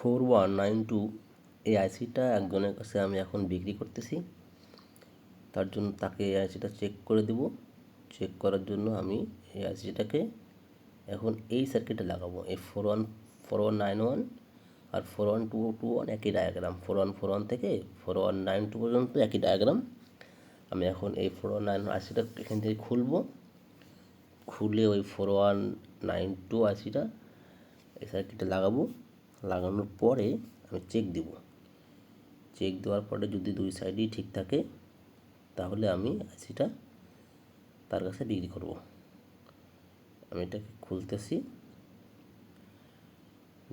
4192 এই আইসিটা একজনের কাছে আমি এখন বিক্রি করতেছি। তার জন্য তাকে এই আইসিটা চেক করে দেব। চেক করার জন্য আমি এই আইসিটাকে এখন এই সার্কিটে লাগাবো। এই 4191 আর 41221 একই ডায়াগ্রাম। 4141 থেকে 4192 পর্যন্ত একই ডায়াগ্রাম। আমি এখন এই 4191 আইসিটা এখান থেকে খুলে ওই 4192 আইসিটা এই সার্কিটে লাগাবো। লাগানোর পরে আমি চেক দেব। চেক দেওয়ার পরে যদি দুই সাইডই ঠিক থাকে তাহলে আমি আইসিটা তার কাছে বিক্রি করব। আমি এটাকে খুলতেছি,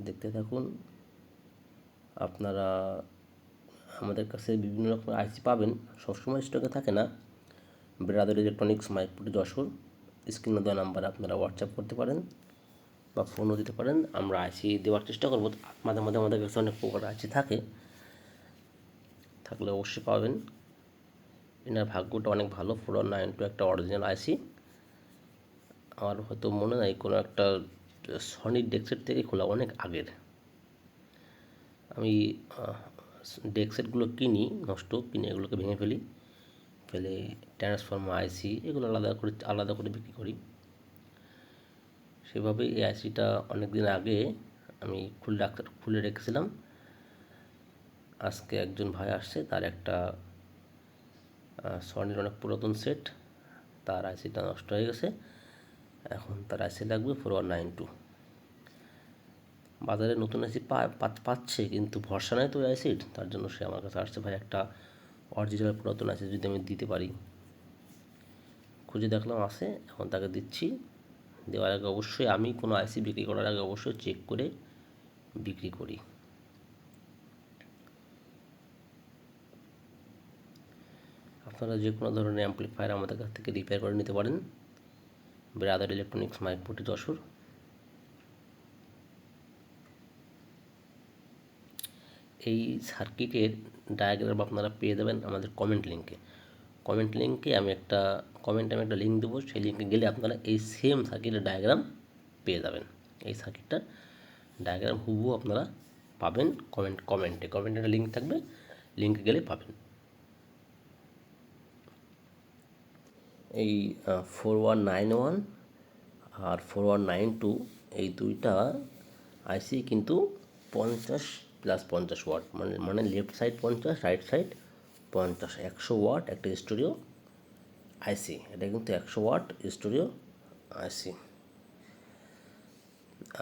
দেখতে থাকুন। আপনারা আমাদের কাছে বিভিন্ন রকম আইসি পাবেন, সবসময় স্টকে থাকে না। Brother electronics, Maikpur, Jessore. স্ক্রিনে দেওয়া নাম্বারে আপনারা হোয়াটসঅ্যাপ করতে পারেন বা ফোনও দিতে পারেন। আমরা আইসি দেওয়ার চেষ্টা করব। মাঝে মাঝে আমাদের কাছে অনেক প্রকার আইসি থাকলে অবশ্যই পাবেন। এনার ভাগ্যটা অনেক ভালো। 4192 একটা অরিজিনাল আইসি। আমার হয়তো মনে নাই, কোনো একটা সনির ডেকসেট থেকে খোলা, অনেক আগের। আমি ডেকসেটগুলো কিনে এগুলোকে ভেঙে ফেলে ট্রান্সফর্মার আইসি এগুলো আলাদা করে বিক্রি করি। সেভাবে এই আইসিটা অনেক দিন আগে আমি খুলে রেখেছিলাম। আজকে একজন ভাই আসছে, তার একটা সনির অনেক পুরাতন সেট, তার আইসিটা নষ্ট হয়ে গেছে। এখন তার আইসি লাগবে 4192। বাজারে নতুন আইসি পাচ্ছে, কিন্তু ভরসা নাই তো ওই আইসির। তার জন্য সে আমার কাছে আসছে, ভাই একটা অরিজিনাল পুরাতন আইসি যদি আমি দিতে পারি। খুঁজে দেখলাম আছে, এখন তাকে দিচ্ছি। দেওয়ার আগে অবশ্যই আমি কোনো আইসি বিক্রি করার আগে অবশ্যই চেক করে বিক্রি করি। আপনারা যে কোনো ধরনের অ্যাম্পলিফায়ার আমাদের কাছ থেকে রিপেয়ার করে নিতে পারেন। Brother electronics, Maikpur, Jessore. এই সার্কিটের ডায়াগ্রাম আপনারা পেয়ে যাবেন আমাদের কমেন্ট লিঙ্কে। আমি একটা লিঙ্ক দেবো। সেই লিঙ্কে গেলে আপনারা এই সেম সার্কিটের ডায়াগ্রাম পেয়ে যাবেন। এই সার্কিটটার ডায়াগ্রাম হুবহু আপনারা পাবেন কমেন্টে একটা লিঙ্ক থাকবে, লিঙ্কে গেলে পাবেন। এই 4191 আর 4192 এই দুইটা আইসি কিন্তু 50+50 ওয়াট, মানে left side 50, right side 50, 100 watt একটা স্টুডিও আইসি। এটা কিন্তু 100 ওয়াট স্টুডিও আইসি।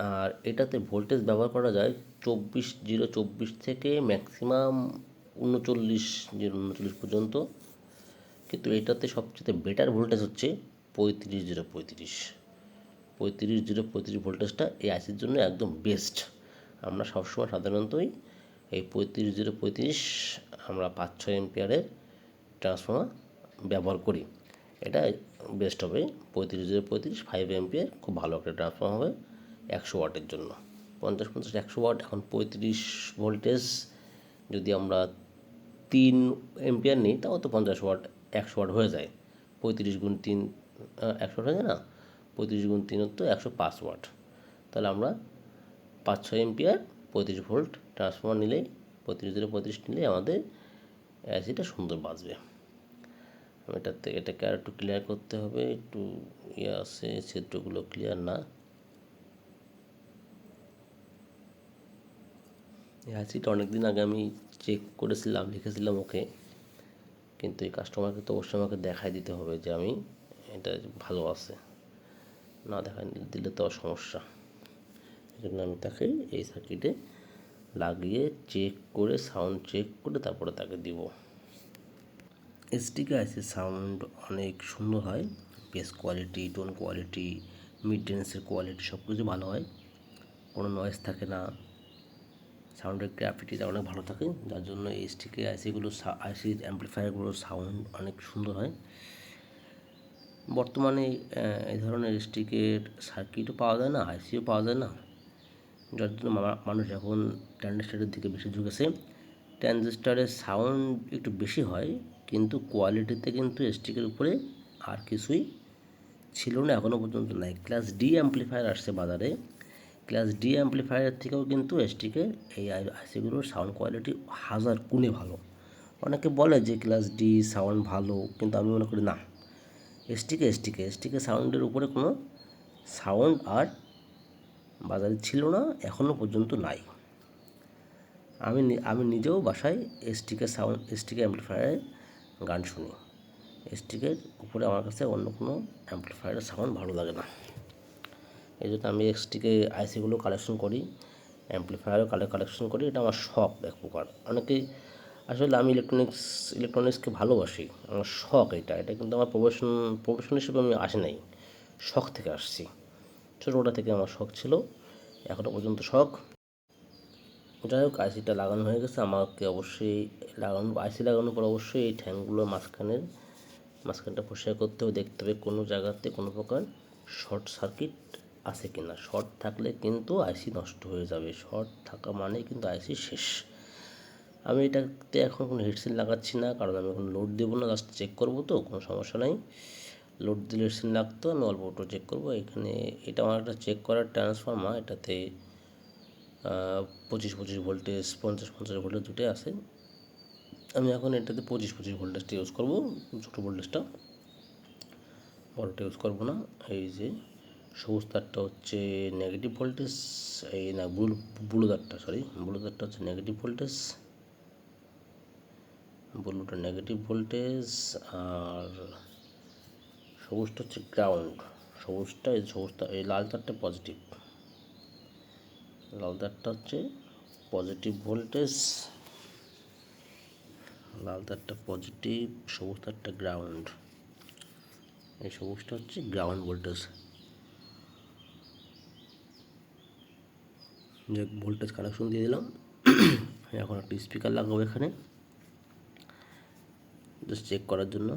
আর এটাতে ভোল্টেজ ব্যবহার করা যায় 24 থেকে ম্যাক্সিমাম 39 পর্যন্ত। কিন্তু এটাতে সবচেয়ে বেটার ভোল্টেজ হচ্ছে 35 ভোল্টেজটা এই আইসির জন্য একদম বেস্ট। আমরা সবসময় সাধারণতই এই 35 আমরা 5-6 এম্পিয়ারের ট্রান্সফর্মার ব্যবহার করি। এটা বেস্ট হবে। 35 5 এম্পিয়ার খুব ভালো একটা ট্রান্সফর্মার হবে 100 ওয়াটের জন্য। 50 100 ওয়াট। এখন 35 ভোল্টেজ যদি আমরা 3 এম্পিয়ার নিই, তাও তো 50 ওয়াট 100 ওয়াট হয়ে যায়। 35 গুণ 3 100 হয়ে যায় না? 35 গুণ 3 তো 105 ওয়াট। তাহলে আমরা 5-6 এম্পিয়ার 35 ভোল্ট ট্রান্সফর্মার নিলেই 35 নিলেই আমাদের এসিটা সুন্দর বাজবে। এটাকে আর একটু ক্লিয়ার করতে হবে, একটু আছে, ছিদ্রগুলো ক্লিয়ার না। এই আইসিটা অনেকদিন আগে আমি চেক করেছিলাম, লিখেছিলাম ওকে, কিন্তু এই কাস্টমারকে তো অবশ্যই আমাকে দেখাই দিতে হবে যে আমি এটা ভালো আছে। না দেখাই দিলে তো সমস্যা। এই জন্য আমি তাকে এই সার্কিটে লাগিয়ে সাউন্ড চেক করে তারপরে তাকে দিব। এসটিকে আইসির সাউন্ড অনেক সুন্দর হয়। Base quality, tone quality, mid রেঞ্জের কোয়ালিটি সব কিছু ভালো হয়। কোনো নয়েজ থাকে না। সাউন্ডের গ্রাফিটিটা অনেক ভালো থাকে, যার জন্য এসটিকে আইসির অ্যাম্পলিফায়ারগুলোর সাউন্ড অনেক সুন্দর হয়। বর্তমানে এই ধরনের এসটিকের সার্কিটও পাওয়া যায় না, আইসিও পাওয়া যায় না, যার জন্য মানুষ এখন ট্রানজিস্টারের দিকে বেশি ঝুঁকেছে। ট্রানজিস্টারের সাউন্ড একটু বেশি হয়, কিন্তু কোয়ালিটিতে কিন্তু এসটিকের উপরে আর কিছুই ছিল না, এখনও পর্যন্ত নাই। ক্লাস ডি অ্যাম্পলিফায়ার আসছে বাজারে, ক্লাস ডি অ্যাম্পলিফায়ারের থেকেও কিন্তু এসটিকে এই আইসিগুলোর সাউন্ড কোয়ালিটি 1000 গুণে ভালো। অনেকে বলে যে ক্লাস ডি সাউন্ড ভালো, কিন্তু আমি মনে করি না, এসটিকে সাউন্ডের উপরে কোনো সাউন্ড আর বাজারে ছিল না, এখনও পর্যন্ত নাই। আমি নিজেও বাসায় এসটিকে অ্যাম্পলিফায়ারে গান শুনি। এসটিকের উপরে আমার কাছে অন্য কোনো অ্যাম্পলিফায়ারের সাউন্ড ভালো লাগে না। এই জন্য আমি এসটিকে আইসিগুলো কালেকশন করি, অ্যাম্পলিফায়ারও কালেকশন করি। এটা আমার শখ এক প্রকার। অনেকেই আসলে আমি ইলেকট্রনিক্সকে ভালোবাসি, আমার শখ এটা কিন্তু আমার প্রফেশন হিসেবে আমি আসি নাই, শখ থেকে আসছি। ছোটোবেলা থেকে আমার শখ ছিল, এখনও পর্যন্ত শখ। যাই হোক, আইসিটা লাগানো হয়ে গেছে। আমাকে অবশ্যই আইসি লাগানোর পর অবশ্যই এই ঠ্যাংগুলোর মাঝখানটা পরিষ্কার করতে হবে, দেখতে হবে কোনো জায়গাতে কোনো প্রকার শর্ট সার্কিট আছে কি না। শর্ট থাকলে কিন্তু আইসি নষ্ট হয়ে যাবে, শর্ট থাকা মানে কিন্তু আইসি শেষ। আমি এটাতে এখন কোনো হিটসিন লাগাচ্ছি না, কারণ আমি এখন লোড দেবো না, জাস্ট চেক করবো, তো কোনো সমস্যা নাই। লোড দিলে হিটসিন লাগতো, আমি অল্প একটু চেক করবো। এখানে এটা আমার একটা চেক করার ট্রান্সফর্মার, এটাতে 25 ভোল্টেজ 50 ভোল্টেজ দুটোই আছে। আমি এখন এটাতে 25 ভোল্টেজটা ইউজ করবো, ছোটো ভোল্টেজটা, বড়টা ইউজ করবো না। এই যে সবুজ তারটা হচ্ছে নেগেটিভ ভোল্টেজ, এই না ব্লু তারটা হচ্ছে নেগেটিভ ভোল্টেজ, ব্লুটা নেগেটিভ ভোল্টেজ, আর সবুজটা হচ্ছে গ্রাউন্ড। এই লাল তারটা পজিটিভ, লাল তারটা হচ্ছে পজিটিভ ভোল্টেজ, লাল তারটা পজিটিভ, সবুজ তারটা গ্রাউন্ড। এই সবুজটা হচ্ছে গ্রাউন্ড ভোল্টেজ। যে ভোল্টেজ কানেকশন দিয়ে দিলাম। এখন একটা স্পিকার লাগাবো এখানে, জাস্ট চেক করার জন্য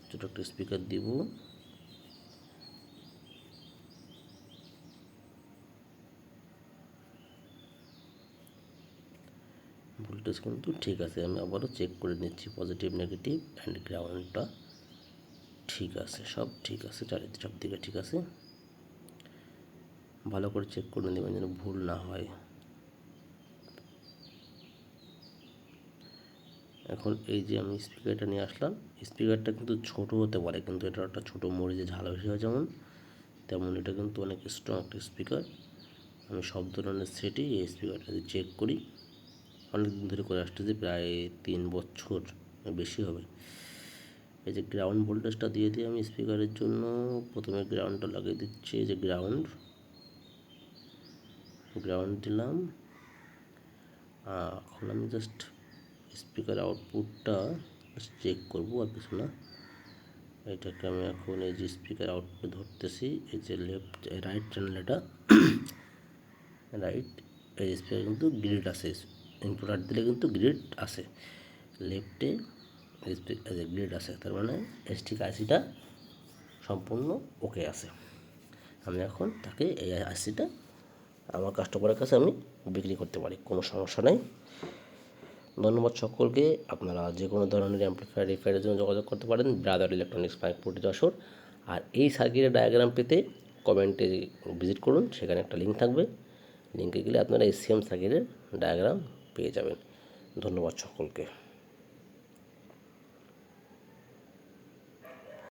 ছোটো একটা স্পিকার দিব। ভোল্টেজ কিন্তু ঠিক আছে, আমি আবারও চেক করে নিচ্ছি, পজিটিভ নেগেটিভ অ্যান্ড গ্রাউন্ডটা ঠিক আছে, সব ঠিক আছে, সব দিকে ঠিক আছে। ভালো করে চেক করে নেবেন যেন ভুল না হয়। এখন এই যে আমি স্পিকারটা নিয়ে আসলাম, স্পিকারটা কিন্তু ছোট হতে পারে, কিন্তু এটা একটা ছোটো মরিচে ঝাল বেশি হয় তেমন এটা কিন্তু অনেক স্ট্রং একটা স্পিকার। আমি সব ধরনের সেটেই এই স্পিকারটা চেক করি, অনেক দিন ধরে করে আসতেছি, প্রায় 3 বছর বেশি হবে। এই যে গ্রাউন্ড ভোল্টেজটা দিয়ে আমি স্পিকারের জন্য প্রথমে গ্রাউন্ডটা লাগিয়ে দিচ্ছি। এই যে গ্রাউন্ড দিলাম। এখন আমি জাস্ট স্পিকার আউটপুটটা চেক করবো, আর কিছু না। এটাকে আমি এখন এই যে স্পিকার আউটপুট ধরতেছি, এই যে রাইট চ্যানেল, এটা রাইট। এই স্পিকার কিন্তু গ্রিড আছে, ইনপুট আউট দিলে কিন্তু গ্রিড আছে, লেফটে গ্রিড আছে, তার মানে এসটিকে আইসিটা সম্পূর্ণ ওকে আছে। আমি এখন তাকে এই আইসিটা আমার কাস্টমারের কাছে আমি বিক্রি করতে পারি, কোনো সমস্যা নেই। ধন্যবাদ সকলকে। আপনারা যে কোনো ধরনের অ্যাম্পলিফায়ার রিপেয়ারের জন্য যোগাযোগ করতে পারেন ব্রাদার ইলেকট্রনিক্স 540 যশোর। আর এই সার্কিটের ডায়াগ্রাম পেতে কমেন্টে ভিজিট করুন, সেখানে একটা লিঙ্ক থাকবে, লিঙ্কে গেলে আপনারা এই সেম সার্কিটের ডায়াগ্রাম পেয়ে যাবেন। ধন্যবাদ সকলকে।